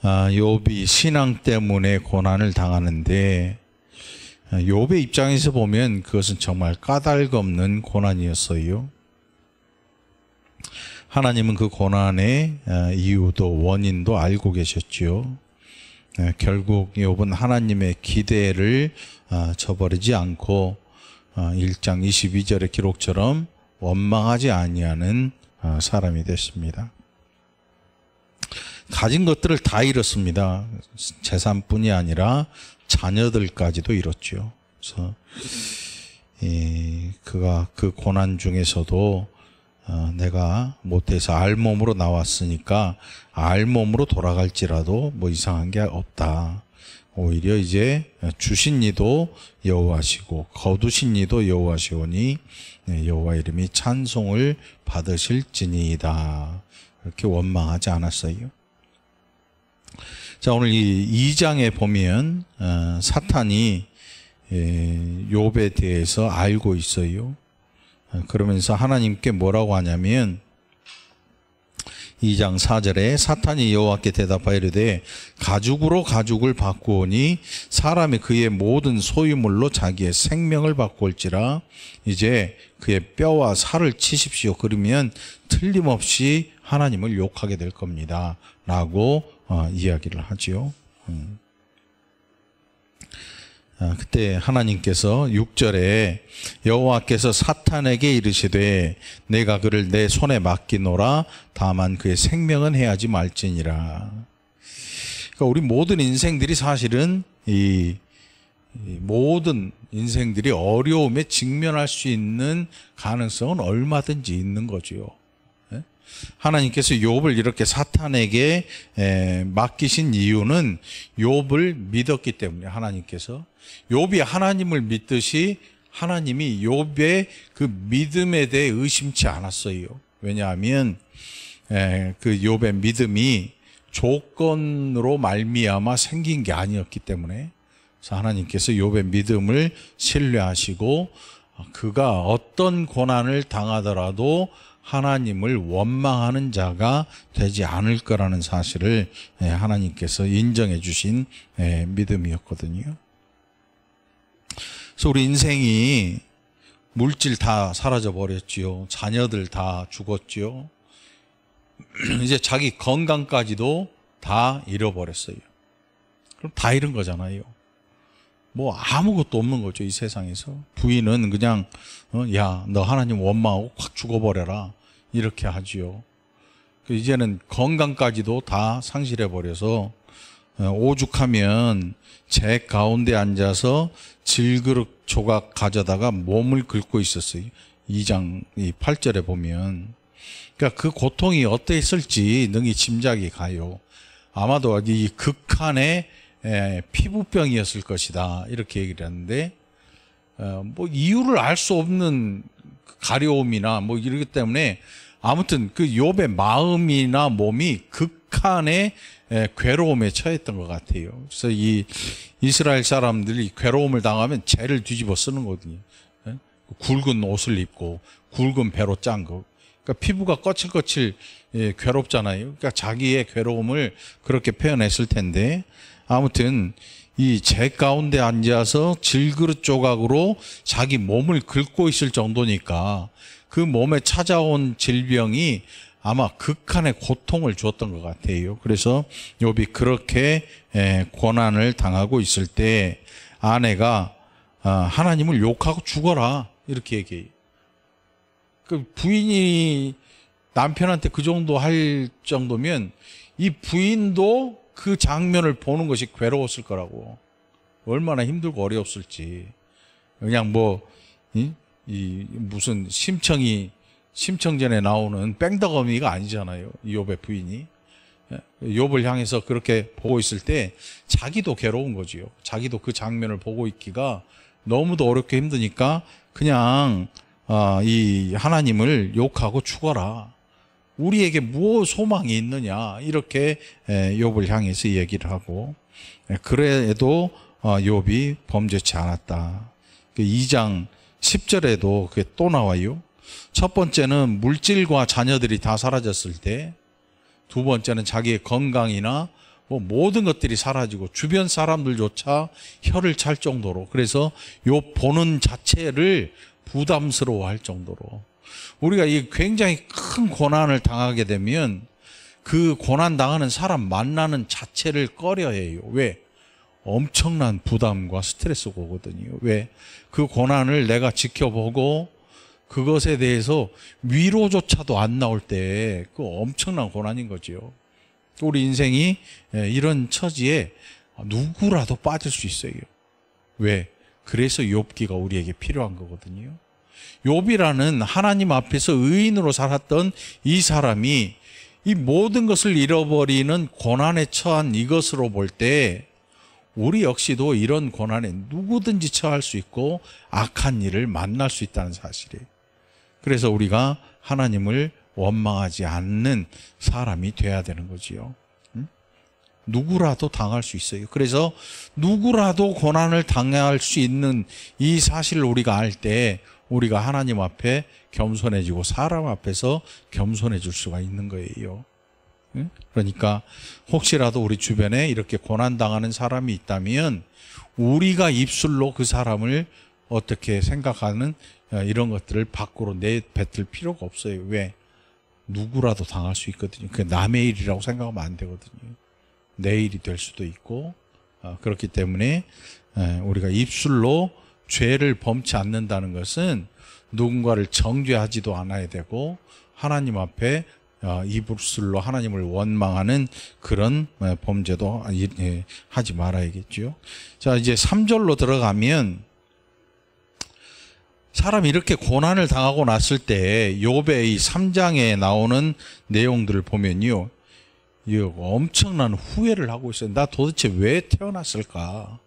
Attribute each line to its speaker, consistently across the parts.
Speaker 1: 욥이 신앙 때문에 고난을 당하는데 욥의 입장에서 보면 그것은 정말 까닭없는 고난이었어요. 하나님은 그 고난의 이유도 원인도 알고 계셨지요. 결국 욥은 하나님의 기대를 저버리지 않고 1장 22절의 기록처럼 원망하지 아니하는 사람이 됐습니다. 가진 것들을 다 잃었습니다. 재산뿐이 아니라 자녀들까지도 잃었죠. 그래서 그가 그 고난 중에서도 내가 못해서 알몸으로 나왔으니까 알몸으로 돌아갈지라도 뭐 이상한 게 없다. 오히려 이제 주신 이도 여호와시고 거두신 이도 여호와시오니 여호와 이름이 찬송을 받으실지니이다. 이렇게 원망하지 않았어요. 자, 오늘 이 2장에 보면 사탄이 욥에 대해서 알고 있어요. 그러면서 하나님께 뭐라고 하냐면 2장 4절에 사탄이 여호와께 대답하여 이르되 가죽으로 가죽을 바꾸오니 사람이 그의 모든 소유물로 자기의 생명을 바꿀지라 이제 그의 뼈와 살을 치십시오. 그러면 틀림없이 하나님을 욕하게 될 겁니다. 라고 이야기를 하지요. 그때 하나님께서 6절에 여호와께서 사탄에게 이르시되 내가 그를 내 손에 맡기노라 다만 그의 생명은 해하지 말지니라. 그러니까 우리 모든 인생들이 사실은 이 모든 인생들이 어려움에 직면할 수 있는 가능성은 얼마든지 있는 거죠. 하나님께서 욥을 이렇게 사탄에게 맡기신 이유는 욥을 믿었기 때문에 하나님께서 욥이 하나님을 믿듯이 하나님이 욥의 그 믿음에 대해 의심치 않았어요. 왜냐하면 그 욥의 믿음이 조건으로 말미암아 생긴 게 아니었기 때문에 그래서 하나님께서 욥의 믿음을 신뢰하시고 그가 어떤 고난을 당하더라도 하나님을 원망하는 자가 되지 않을 거라는 사실을 하나님께서 인정해 주신 믿음이었거든요. 그래서 우리 인생이 물질 다 사라져 버렸지요. 자녀들 다 죽었지요. 이제 자기 건강까지도 다 잃어버렸어요. 그럼 다 잃은 거잖아요. 뭐 아무것도 없는 거죠, 이 세상에서. 부인은 그냥 야, 너 하나님 원망하고 확 죽어버려라 이렇게 하지요. 이제는 건강까지도 다 상실해버려서 오죽하면 제 가운데 앉아서 질그릇 조각 가져다가 몸을 긁고 있었어요. 2장 8절에 보면. 그러니까 그 고통이 어땠을지 능히 짐작이 가요. 아마도 이 극한의 피부병이었을 것이다 이렇게 얘기를 하는데 뭐 이유를 알 수 없는 가려움이나 뭐 이러기 때문에 아무튼 그 욥의 마음이나 몸이 극한의 괴로움에 처했던 것 같아요. 그래서 이 이스라엘 사람들이 괴로움을 당하면 재를 뒤집어 쓰는 거거든요. 굵은 옷을 입고 굵은 배로 짠 거. 그러니까 피부가 거칠거칠 괴롭잖아요. 그러니까 자기의 괴로움을 그렇게 표현했을 텐데 아무튼 이 재 가운데 앉아서 질그릇 조각으로 자기 몸을 긁고 있을 정도니까 그 몸에 찾아온 질병이 아마 극한의 고통을 주었던 것 같아요. 그래서 욥이 그렇게 고난을 당하고 있을 때 아내가 하나님을 욕하고 죽어라 이렇게 얘기해요. 그 부인이 남편한테 그 정도 할 정도면 이 부인도 그 장면을 보는 것이 괴로웠을 거라고. 얼마나 힘들고 어려웠을지. 그냥 뭐 무슨 심청전에 나오는 뺑덕어미가 아니잖아요. 욥의 부인이. 욥을 향해서 그렇게 보고 있을 때 자기도 괴로운 거지요. 자기도 그 장면을 보고 있기가 너무도 어렵게 힘드니까 그냥 이 하나님을 욕하고 죽어라. 우리에게 무엇 소망이 있느냐 이렇게 욥을 향해서 얘기를 하고 그래도 욥이 범죄치 않았다. 2장 10절에도 그게 또 나와요. 첫 번째는 물질과 자녀들이 다 사라졌을 때, 두 번째는 자기의 건강이나 뭐 모든 것들이 사라지고 주변 사람들조차 혀를 찰 정도로, 그래서 요 보는 자체를 부담스러워할 정도로, 우리가 이 굉장히 큰 고난을 당하게 되면 그 고난 당하는 사람 만나는 자체를 꺼려해요. 왜? 엄청난 부담과 스트레스가 오거든요. 왜? 그 고난을 내가 지켜보고 그것에 대해서 위로조차도 안 나올 때 그 엄청난 고난인 거죠. 우리 인생이 이런 처지에 누구라도 빠질 수 있어요. 왜? 그래서 욥기가 우리에게 필요한 거거든요. 욥이라는 하나님 앞에서 의인으로 살았던 이 사람이 이 모든 것을 잃어버리는 고난에 처한 이것으로 볼 때 우리 역시도 이런 고난에 누구든지 처할 수 있고 악한 일을 만날 수 있다는 사실이에요. 그래서 우리가 하나님을 원망하지 않는 사람이 돼야 되는 거지요. 누구라도 당할 수 있어요. 그래서 누구라도 고난을 당할 수 있는 이 사실을 우리가 알 때 우리가 하나님 앞에 겸손해지고 사람 앞에서 겸손해질 수가 있는 거예요. 그러니까 혹시라도 우리 주변에 이렇게 고난당하는 사람이 있다면 우리가 입술로 그 사람을 어떻게 생각하는 이런 것들을 밖으로 내뱉을 필요가 없어요. 왜? 누구라도 당할 수 있거든요. 그게 남의 일이라고 생각하면 안 되거든요. 내 일이 될 수도 있고, 그렇기 때문에 우리가 입술로 죄를 범치 않는다는 것은 누군가를 정죄하지도 않아야 되고 하나님 앞에 입술로 하나님을 원망하는 그런 범죄도 하지 말아야겠죠. 자, 이제 3절로 들어가면 사람이 이렇게 고난을 당하고 났을 때 욥의 이 3장에 나오는 내용들을 보면요, 엄청난 후회를 하고 있어요. 나 도대체 왜 태어났을까?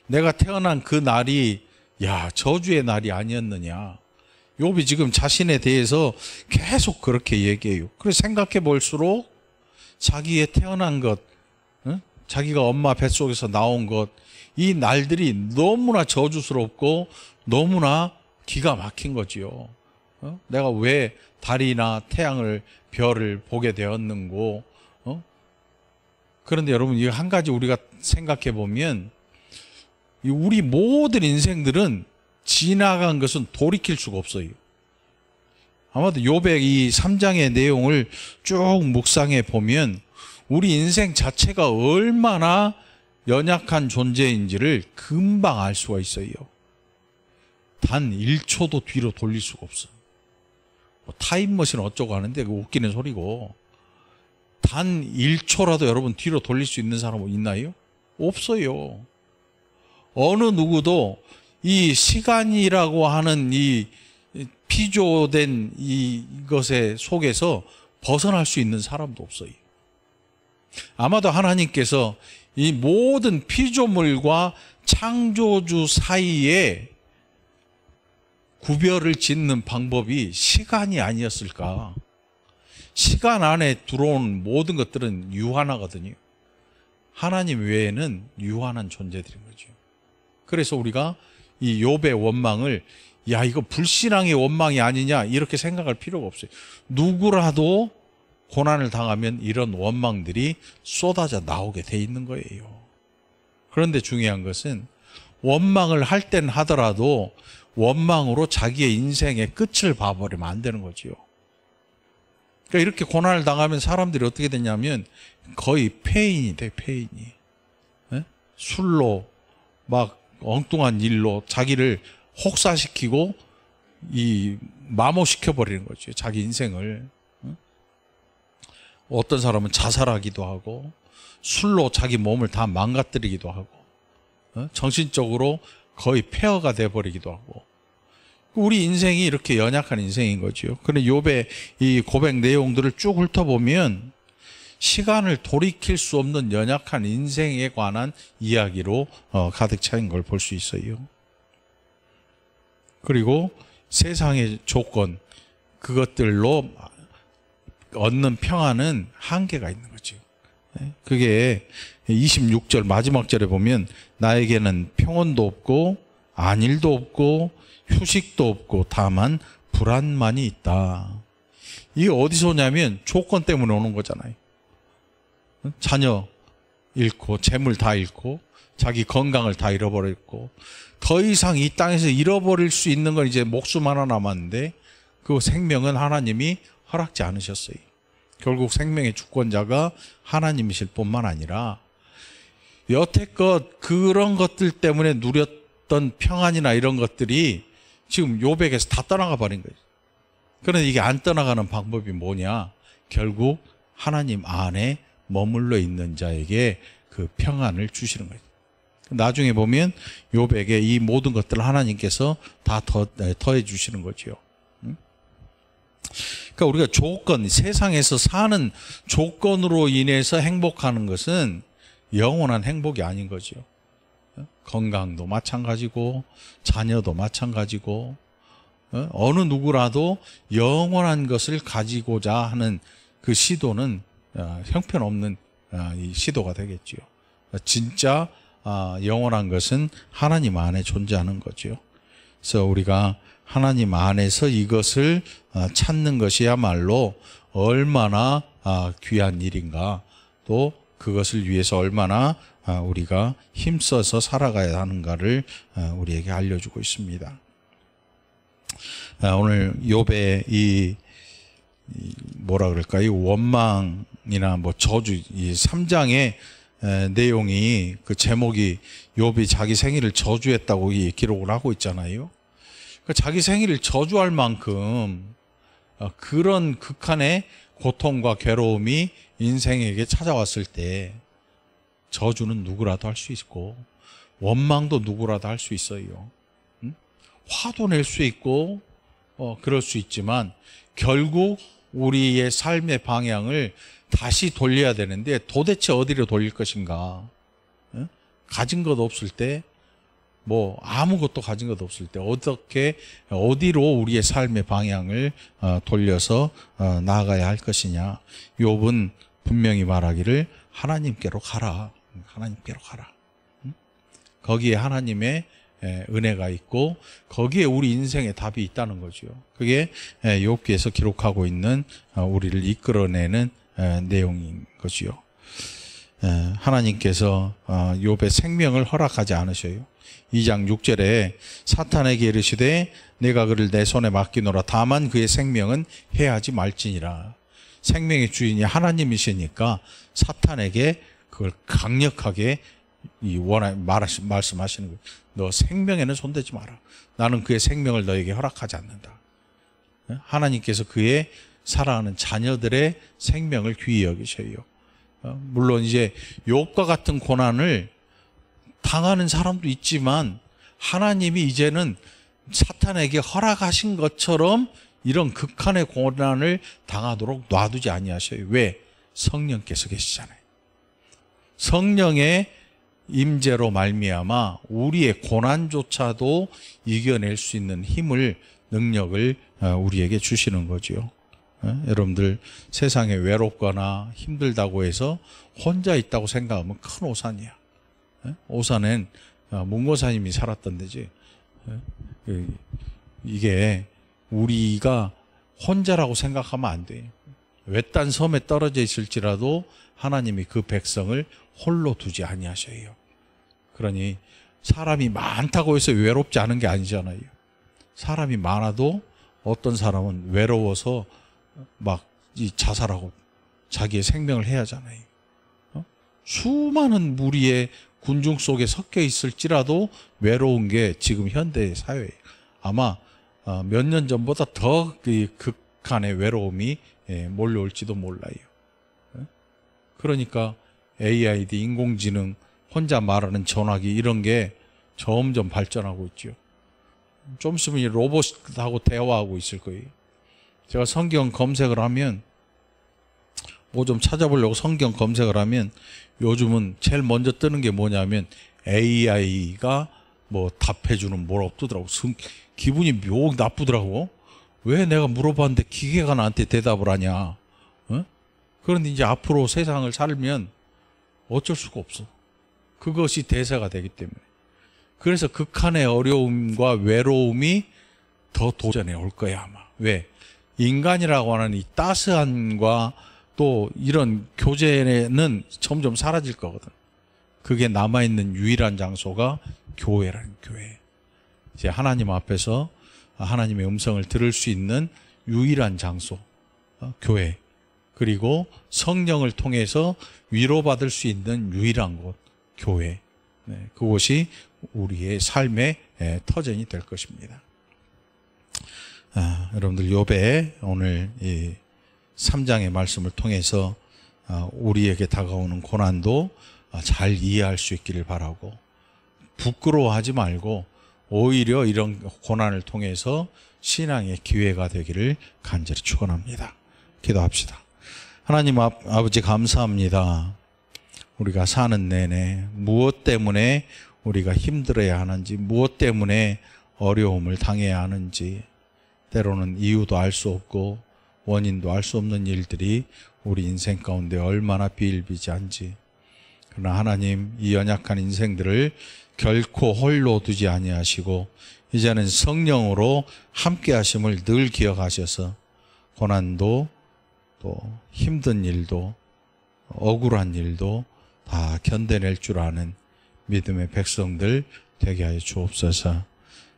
Speaker 1: 내가 태어난 그 날이 저주의 날이 아니었느냐. 욥이 지금 자신에 대해서 계속 그렇게 얘기해요. 그래서 생각해 볼수록 자기의 태어난 것, 자기가 엄마 뱃속에서 나온 것, 이 날들이 너무나 저주스럽고 너무나 기가 막힌 거지요. 내가 왜 달이나 태양을, 별을 보게 되었는고. 그런데 여러분, 이 한 가지 우리가 생각해 보면 우리 모든 인생들은 지나간 것은 돌이킬 수가 없어요. 아마도 욥의 이 3장의 내용을 쭉 묵상해 보면 우리 인생 자체가 얼마나 연약한 존재인지를 금방 알 수가 있어요. 단 1초도 뒤로 돌릴 수가 없어. 타임머신 어쩌고 하는데 그거 웃기는 소리고, 단 1초라도 여러분 뒤로 돌릴 수 있는 사람 있나요? 없어요. 어느 누구도 이 시간이라고 하는 이 피조된 이것의 속에서 벗어날 수 있는 사람도 없어요. 아마도 하나님께서 이 모든 피조물과 창조주 사이에 구별을 짓는 방법이 시간이 아니었을까. 시간 안에 들어온 모든 것들은 유한하거든요. 하나님 외에는 유한한 존재들인 거죠. 그래서 우리가 이 욥의 원망을 이거 불신앙의 원망이 아니냐 이렇게 생각할 필요가 없어요. 누구라도 고난을 당하면 이런 원망들이 쏟아져 나오게 돼 있는 거예요. 그런데 중요한 것은 원망을 할 땐 하더라도 원망으로 자기의 인생의 끝을 봐버리면 안 되는 거지요. 그러니까 이렇게 고난을 당하면 사람들이 어떻게 되냐면 거의 폐인이 돼, 폐인이. 술로 막 엉뚱한 일로 자기를 혹사시키고 마모시켜버리는 거죠. 자기 인생을. 어떤 사람은 자살하기도 하고 술로 자기 몸을 다 망가뜨리기도 하고 정신적으로 거의 폐허가 돼버리기도 하고, 우리 인생이 이렇게 연약한 인생인 거죠. 그런데 욥의 이 고백 내용들을 쭉 훑어보면 시간을 돌이킬 수 없는 연약한 인생에 관한 이야기로 가득 차인 걸 볼 수 있어요. 그리고 세상의 조건, 그것들로 얻는 평안은 한계가 있는 거죠. 그게 26절 마지막 절에 보면 나에게는 평온도 없고 안일도 없고 휴식도 없고 다만 불안만이 있다. 이게 어디서 오냐면 조건 때문에 오는 거잖아요. 자녀 잃고 재물 다 잃고 자기 건강을 다 잃어버렸고 더 이상 이 땅에서 잃어버릴 수 있는 건 이제 목숨 하나 남았는데 그 생명은 하나님이 허락지 않으셨어요. 결국 생명의 주권자가 하나님이실 뿐만 아니라 여태껏 그런 것들 때문에 누렸던 평안이나 이런 것들이 지금 욥에게서 다 떠나가 버린 거예요. 그런데 이게 안 떠나가는 방법이 뭐냐? 결국 하나님 안에 머물러 있는 자에게 그 평안을 주시는 거예요. 나중에 보면 욥에게 이 모든 것들을 하나님께서 다 더해 주시는 거죠. 그러니까 우리가 조건, 세상에서 사는 조건으로 인해서 행복하는 것은 영원한 행복이 아닌 거죠. 건강도 마찬가지고 자녀도 마찬가지고 어느 누구라도 영원한 것을 가지고자 하는 그 시도는 형편없는 이 시도가 되겠죠. 진짜 영원한 것은 하나님 안에 존재하는 거죠. 그래서 우리가 하나님 안에서 이것을 찾는 것이야말로 얼마나 귀한 일인가, 또 그것을 위해서 얼마나 우리가 힘써서 살아가야 하는가를 우리에게 알려주고 있습니다. 오늘 욥의 이 뭐라 그럴까, 이 원망이나 뭐 저주, 이 3장의 내용이, 그 제목이 욥이 자기 생일을 저주했다고 기록을 하고 있잖아요. 그러니까 자기 생일을 저주할 만큼 그런 극한의 고통과 괴로움이 인생에게 찾아왔을 때 저주는 누구라도 할 수 있고 원망도 누구라도 할 수 있어요. 화도 낼 수 있고 그럴 수 있지만 결국 우리의 삶의 방향을 다시 돌려야 되는데 도대체 어디로 돌릴 것인가? 가진 것 없을 때, 뭐 아무것도 가진 것 없을 때 어디로 우리의 삶의 방향을 돌려서 나아가야 할 것이냐? 욥은 분명히 말하기를 하나님께로 가라. 하나님께로 가라. 거기에 하나님의 은혜가 있고 거기에 우리 인생의 답이 있다는 거죠. 그게 욥기에서 기록하고 있는 우리를 이끌어내는 내용인 거지요. 하나님께서 욥의 생명을 허락하지 않으셔요. 2장 6절에 사탄에게 이르시되 내가 그를 내 손에 맡기노라. 다만 그의 생명은 해하지 말지니라. 생명의 주인이 하나님이시니까 사탄에게 그걸 강력하게 말씀하시는 거예요. 너 생명에는 손대지 마라. 나는 그의 생명을 너에게 허락하지 않는다. 하나님께서 그의 사랑하는 자녀들의 생명을 귀히 여기셔요. 물론 이제 욥과 같은 고난을 당하는 사람도 있지만 하나님이 이제는 사탄에게 허락하신 것처럼 이런 극한의 고난을 당하도록 놔두지 아니하셔요. 왜? 성령께서 계시잖아요. 성령의 임재로 말미암아 우리의 고난조차도 이겨낼 수 있는 힘을, 능력을 우리에게 주시는 거죠. 여러분들 세상에 외롭거나 힘들다고 해서 혼자 있다고 생각하면 큰 오산이야. 오산엔 문고사님이 살았던 데지. 이게 우리가 혼자라고 생각하면 안 돼요. 외딴 섬에 떨어져 있을지라도 하나님이 그 백성을 홀로 두지 아니하셔요. 그러니 사람이 많다고 해서 외롭지 않은 게 아니잖아요. 사람이 많아도 어떤 사람은 외로워서 막 자살하고 자기의 생명을 해야 하잖아요. 수많은 무리의 군중 속에 섞여 있을지라도 외로운 게 지금 현대 사회예요. 아마 몇 년 전보다 더 극한의 외로움이 몰려올지도 몰라요. 그러니까 AID, 인공지능, 혼자 말하는 전화기 이런 게 점점 발전하고 있죠. 좀 있으면 로봇하고 대화하고 있을 거예요. 제가 성경 검색을 하면, 뭐 좀 찾아보려고 성경 검색을 하면 요즘은 제일 먼저 뜨는 게 뭐냐면 AI가 뭐 답해주는 뭐라고 뜨더라고. 기분이 묘 나쁘더라고. 왜 내가 물어봤는데 기계가 나한테 대답을 하냐. 그런데 이제 앞으로 세상을 살면 어쩔 수가 없어. 그것이 대세가 되기 때문에. 그래서 극한의 어려움과 외로움이 더 도전해 올 거야 아마. 왜? 인간이라고 하는 이 따스함과 또 이런 교제는 점점 사라질 거거든. 그게 남아있는 유일한 장소가 교회라는 교회. 이제 하나님 앞에서 하나님의 음성을 들을 수 있는 유일한 장소, 교회. 그리고 성령을 통해서 위로받을 수 있는 유일한 곳, 교회. 네, 그곳이 우리의 삶의 터전이 될 것입니다. 여러분들 욥의 오늘 이 3장의 말씀을 통해서 우리에게 다가오는 고난도 잘 이해할 수 있기를 바라고, 부끄러워하지 말고 오히려 이런 고난을 통해서 신앙의 기회가 되기를 간절히 축원합니다. 기도합시다. 하나님 아버지 감사합니다. 우리가 사는 내내 무엇 때문에 우리가 힘들어야 하는지, 무엇 때문에 어려움을 당해야 하는지, 때로는 이유도 알 수 없고 원인도 알 수 없는 일들이 우리 인생 가운데 얼마나 비일비재한지. 그러나 하나님, 이 연약한 인생들을 결코 홀로 두지 아니하시고 이제는 성령으로 함께 하심을 늘 기억하셔서 고난도 또 힘든 일도 억울한 일도 다 견뎌낼 줄 아는 믿음의 백성들 되게 하여 주옵소서.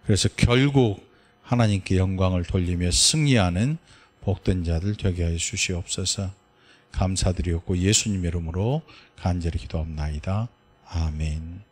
Speaker 1: 그래서 결국 하나님께 영광을 돌리며 승리하는 복된 자들 되게 하여 주시옵소서. 감사드리옵고 예수님의 이름으로 간절히 기도합나이다. 아멘.